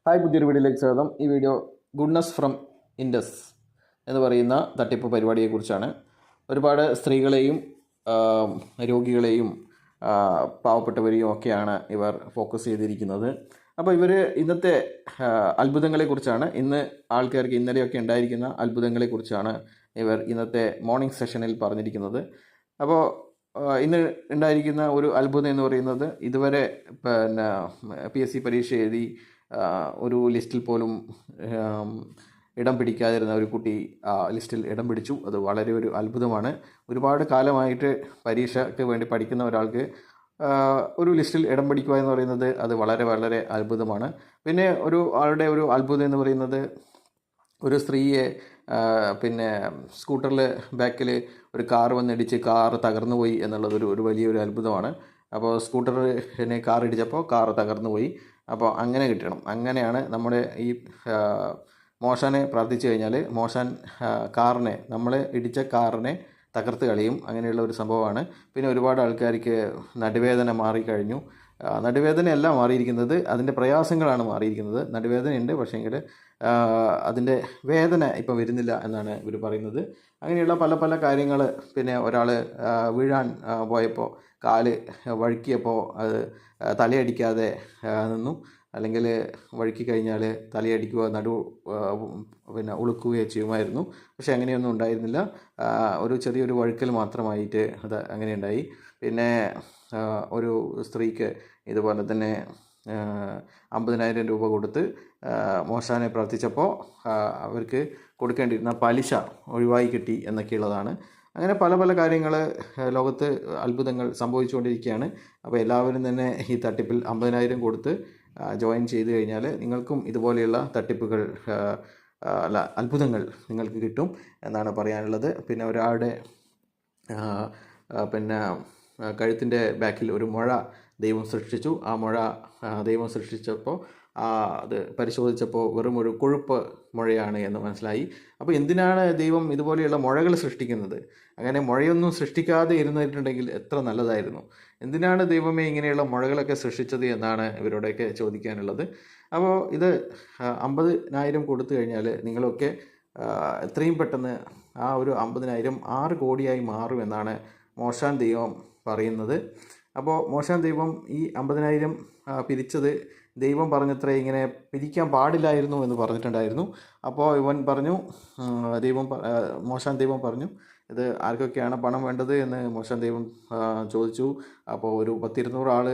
Hi, പുതിയൊരു വീഡിയോയിലേക്ക് സ്വാഗതം. ഈ വീഡിയോ ഗുഡ്നസ് ഫ്രം ഇൻഡസ് എന്ന് പറയുന്ന തട്ടിപ്പ് പരിപാടിയെക്കുറിച്ചാണ്. ഒരുപാട് സ്ത്രീകളെയും രോഗികളെയും പാവപ്പെട്ടവരെയും ഒക്കെയാണ് ഇവർ ഫോക്കസ് ചെയ്തിരിക്കുന്നത്. അപ്പോൾ ഇവർ ഇന്നത്തെ അത്ഭുതങ്ങളെക്കുറിച്ചാണ്, ആൾക്കാർക്ക് ഇന്നലെയൊക്കെ ഉണ്ടായിരിക്കുന്ന അത്ഭുതങ്ങളെക്കുറിച്ചാണ് ഇവർ ഇന്നത്തെ മോർണിംഗ് സെഷനിൽ പറഞ്ഞിരിക്കുന്നത്. അപ്പോൾ ഇന്ന് ഉണ്ടായിരിക്കുന്ന ഒരു അത്ഭുതം എന്ന് പറയുന്നത്, ഇതുവരെ PSC പരീക്ഷ എഴുതി ഒരു ലിസ്റ്റിൽ പോലും ഇടം പിടിക്കാതിരുന്ന ഒരു കുട്ടി ലിസ്റ്റിൽ ഇടം പിടിച്ചു. അത് വളരെ ഒരു അത്ഭുതമാണ്. ഒരുപാട് കാലമായിട്ട് പരീക്ഷയ്ക്ക് വേണ്ടി പഠിക്കുന്ന ഒരാൾക്ക് ഒരു ലിസ്റ്റിൽ ഇടം പിടിക്കുക എന്ന് പറയുന്നത് അത് വളരെ വളരെ അത്ഭുതമാണ്. പിന്നെ ആളുടെ ഒരു അത്ഭുതം എന്ന് പറയുന്നത്, ഒരു സ്ത്രീയെ സ്കൂട്ടറിൽ ബാക്കിൽ ഒരു കാർ വന്നിടിച്ച് കാർ തകർന്നു പോയി എന്നുള്ളത് ഒരു വലിയൊരു അത്ഭുതമാണ്. അപ്പോൾ സ്കൂട്ടറിനെ കാർ ഇടിച്ചപ്പോൾ കാർ തകർന്നു പോയി. അപ്പോൾ അങ്ങനെ കിട്ടണം. അങ്ങനെയാണ് നമ്മുടെ ഈ മോശാനെ പ്രാർത്ഥിച്ചു കഴിഞ്ഞാൽ മോശാൻ നമ്മളെ ഇടിച്ച കാറിനെ തകർത്ത് കളയും. അങ്ങനെയുള്ള ഒരു സംഭവമാണ്. പിന്നെ ഒരുപാട് ആൾക്കാർക്ക് നടുവേദന മാറിക്കഴിഞ്ഞു. നടുവേദനയല്ല മാറിയിരിക്കുന്നത്, അതിൻ്റെ പ്രയാസങ്ങളാണ് മാറിയിരിക്കുന്നത്. നടുവേദനയുണ്ട്, പക്ഷേങ്കിൽ അതിൻ്റെ വേദന ഇപ്പോൾ വരുന്നില്ല എന്നാണ് ഇവർ പറയുന്നത്. അങ്ങനെയുള്ള പല പല കാര്യങ്ങൾ. പിന്നെ ഒരാൾ വീഴാൻ പോയപ്പോൾ കാല് വഴുക്കിയപ്പോൾ അത് തലയടിക്കാതെ നിന്നു. അല്ലെങ്കിൽ വഴുക്കി കഴിഞ്ഞാൽ തലയടിക്കുക, ഉളുക്കുകയോ ചെയ്യുമായിരുന്നു. പക്ഷേ അങ്ങനെയൊന്നും ഉണ്ടായിരുന്നില്ല. ഒരു ചെറിയൊരു വഴുക്കൽ മാത്രമായിട്ട് അത് അങ്ങനെ ഉണ്ടായി. പിന്നെ ഒരു സ്ത്രീക്ക് ഇതുപോലെ തന്നെ 50,000 രൂപ കൊടുത്ത് മോശാനെ പ്രാർത്ഥിച്ചപ്പോൾ അവർക്ക് കൊടുക്കേണ്ടിയിരുന്ന പലിശ ഒഴിവായി കിട്ടി എന്നൊക്കെയുള്ളതാണ്. അങ്ങനെ പല പല കാര്യങ്ങൾ ലോകത്ത് അത്ഭുതങ്ങൾ സംഭവിച്ചുകൊണ്ടിരിക്കുകയാണ്. അപ്പോൾ എല്ലാവരും തന്നെ ഈ തട്ടിപ്പിൽ 50,000 കൊടുത്ത് ജോയിൻ ചെയ്ത് കഴിഞ്ഞാൽ നിങ്ങൾക്കും ഇതുപോലെയുള്ള തട്ടിപ്പുകൾ അത്ഭുതങ്ങൾ നിങ്ങൾക്ക് കിട്ടും എന്നാണ് പറയാനുള്ളത്. പിന്നെ ഒരാളുടെ കഴുത്തിൻ്റെ ബാക്കിൽ ഒരു മുഴ ദൈവം സൃഷ്ടിച്ചു. ആ മുഴ ദൈവം സൃഷ്ടിച്ചപ്പോൾ അത് പരിശോധിച്ചപ്പോൾ വെറും ഒരു കൊഴുപ്പ് മുഴയാണ് എന്ന് മനസ്സിലായി. അപ്പോൾ എന്തിനാണ് ദൈവം ഇതുപോലെയുള്ള മുഴകൾ സൃഷ്ടിക്കുന്നത്? അങ്ങനെ മുഴയൊന്നും സൃഷ്ടിക്കാതെ ഇരുന്നിട്ടുണ്ടെങ്കിൽ എത്ര നല്ലതായിരുന്നു. എന്തിനാണ് ദൈവമേ ഇങ്ങനെയുള്ള മുഴകളൊക്കെ സൃഷ്ടിച്ചത് എന്നാണ് ഇവരോടൊക്കെ ചോദിക്കാനുള്ളത്. അപ്പോൾ ഇത് 50,000 കൊടുത്തു കഴിഞ്ഞാൽ നിങ്ങളൊക്കെ എത്രയും പെട്ടെന്ന് ആ ഒരു 50,000 6 കോടിയായി മാറുമെന്നാണ് മോശാൻ ദൈവം പറയുന്നത്. അപ്പോൾ മോശാൻ ദൈവം ഈ 50,000 പിരിച്ചത് ദൈവം പറഞ്ഞത്ര ഇങ്ങനെ പിരിക്കാൻ പാടില്ലായിരുന്നു എന്ന് പറഞ്ഞിട്ടുണ്ടായിരുന്നു. അപ്പോൾ ഇവൻ പറഞ്ഞു, മോശാൻ ദൈവം പറഞ്ഞു, ഇത് ആർക്കൊക്കെയാണ് പണം വേണ്ടത് എന്ന് മോശാൻ ദൈവം ചോദിച്ചു. അപ്പോൾ ഒരു 100-200 ആൾ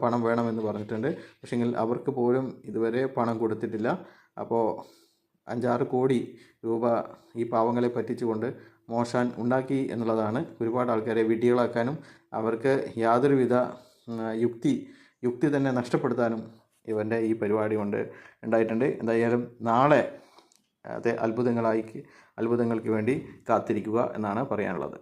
പണം വേണമെന്ന് പറഞ്ഞിട്ടുണ്ട്. പക്ഷേങ്കിൽ അവർക്ക് പോലും ഇതുവരെ പണം കൊടുത്തിട്ടില്ല. അപ്പോൾ 5-6 കോടി രൂപ ഈ പാവങ്ങളെ പറ്റിച്ചുകൊണ്ട് മോശാൻ ഉണ്ടാക്കി എന്നുള്ളതാണ്. ഒരുപാട് ആൾക്കാരെ വിഡ്ഢികളാക്കാനും അവർക്ക് യാതൊരുവിധ യുക്തി തന്നെ നഷ്ടപ്പെടുത്താനും ഇവൻ്റെ ഈ പരിപാടി കൊണ്ട് ഉണ്ടായിട്ടുണ്ട്. എന്തായാലും നാളെ അതെ അത്ഭുതങ്ങൾക്ക് വേണ്ടി കാത്തിരിക്കുക എന്നാണ് പറയാനുള്ളത്.